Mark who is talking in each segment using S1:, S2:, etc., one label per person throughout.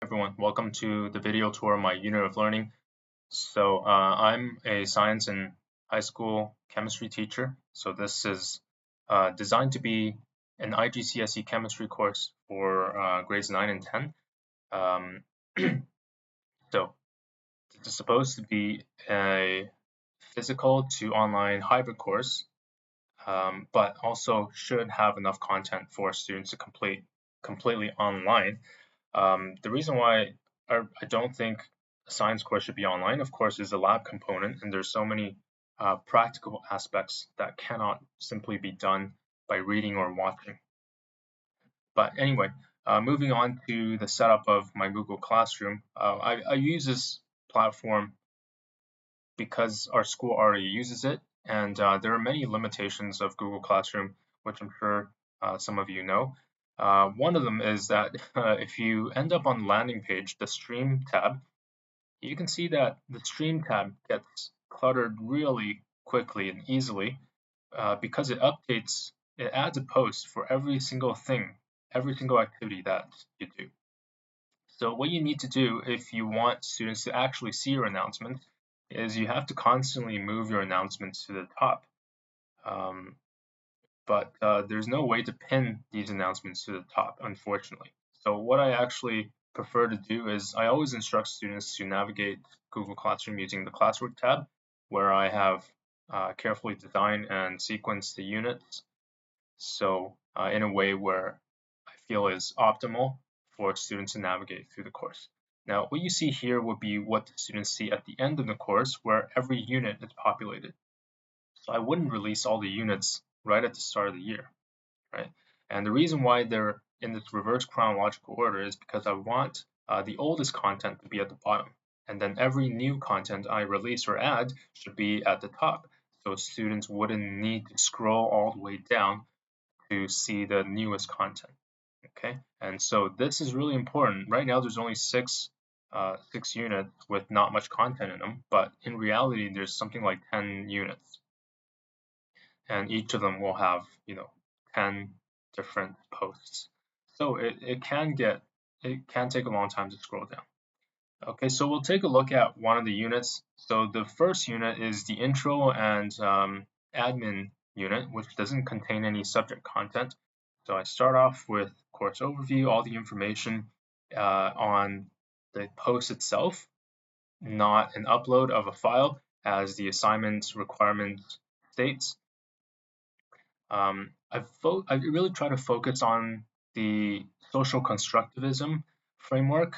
S1: everyone, welcome to the video tour of my unit of learning. So I'm a science and high school chemistry teacher. So this is designed to be an IGCSE chemistry course for grades 9 and 10. So it's supposed to be a physical to online hybrid course, but also should have enough content for students to complete completely online. The reason why I don't think a science course should be online, of course, is the lab component, and there's so many practical aspects that cannot simply be done by reading or watching. But anyway, moving on to the setup of my Google Classroom, I use this platform because our school already uses it, and there are many limitations of Google Classroom, which I'm sure some of you know. One of them is that if you end up on the landing page, the Stream tab, you can see that the Stream tab gets cluttered really quickly and easily because it adds a post for every single thing, every single activity that you do. So what you need to do if you want students to actually see your announcements is you have to constantly move your announcements to the top. But there's no way to pin these announcements to the top, unfortunately. So what I actually prefer to do is I always instruct students to navigate Google Classroom using the Classwork tab, where I have carefully designed and sequenced the units. So in a way where I feel is optimal for students to navigate through the course. Now, what you see here would be what the students see at the end of the course, where every unit is populated. So I wouldn't release all the units right at the start of the year, right? And the reason why they're in this reverse chronological order is because I want the oldest content to be at the bottom, and then every new content I release or add should be at the top, so students wouldn't need to scroll all the way down to see the newest content. Okay, and so this is really important. Right now, there's only six units with not much content in them, but in reality, there's something like 10 units, and each of them will have 10 different posts. So it can take a long time to scroll down. Okay, so we'll take a look at one of the units. So the first unit is the intro and admin unit, which doesn't contain any subject content. So I start off with course overview, all the information on the post itself, not an upload of a file as the assignment requirement states. I really try to focus on the social constructivism framework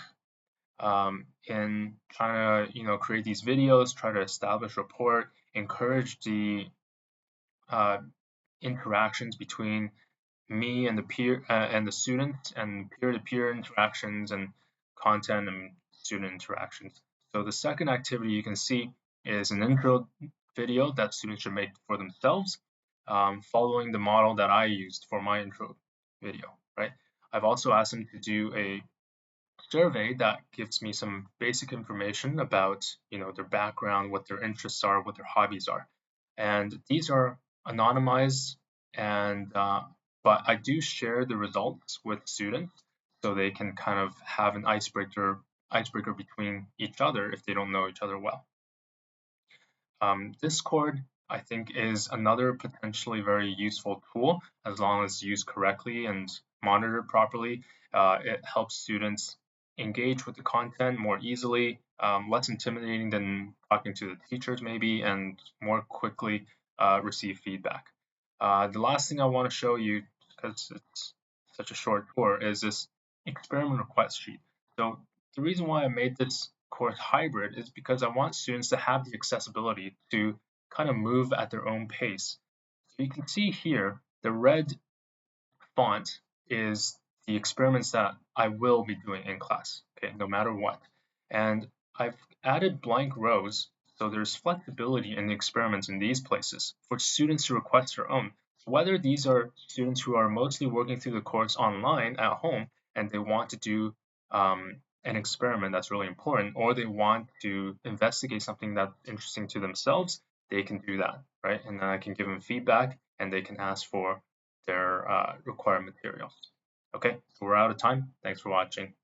S1: in trying to create these videos, try to establish rapport, encourage the interactions between me and the peer and the students, and peer-to-peer interactions and content and student interactions. So the second activity you can see is an intro video that students should make for themselves, following the model that I used for my intro video, right? I've also asked them to do a survey that gives me some basic information about their background, what their interests are, what their hobbies are, and these are anonymized, and but I do share the results with students so they can kind of have an icebreaker between each other if they don't know each other well. Discord, I think, is another potentially very useful tool as long as used correctly and monitored properly. It helps students engage with the content more easily, less intimidating than talking to the teachers maybe, and more quickly receive feedback. The last thing I want to show you, because it's such a short tour, is this experiment request sheet. So the reason why I made this course hybrid is because I want students to have the accessibility to kind of move at their own pace. So you can see here, the red font is the experiments that I will be doing in class, okay, no matter what. And I've added blank rows, so there's flexibility in the experiments in these places for students to request their own. So whether these are students who are mostly working through the course online at home and they want to do an experiment that's really important, or they want to investigate something that's interesting to themselves, they can do that, right? And then I can give them feedback and they can ask for their required materials. Okay, so we're out of time. Thanks for watching.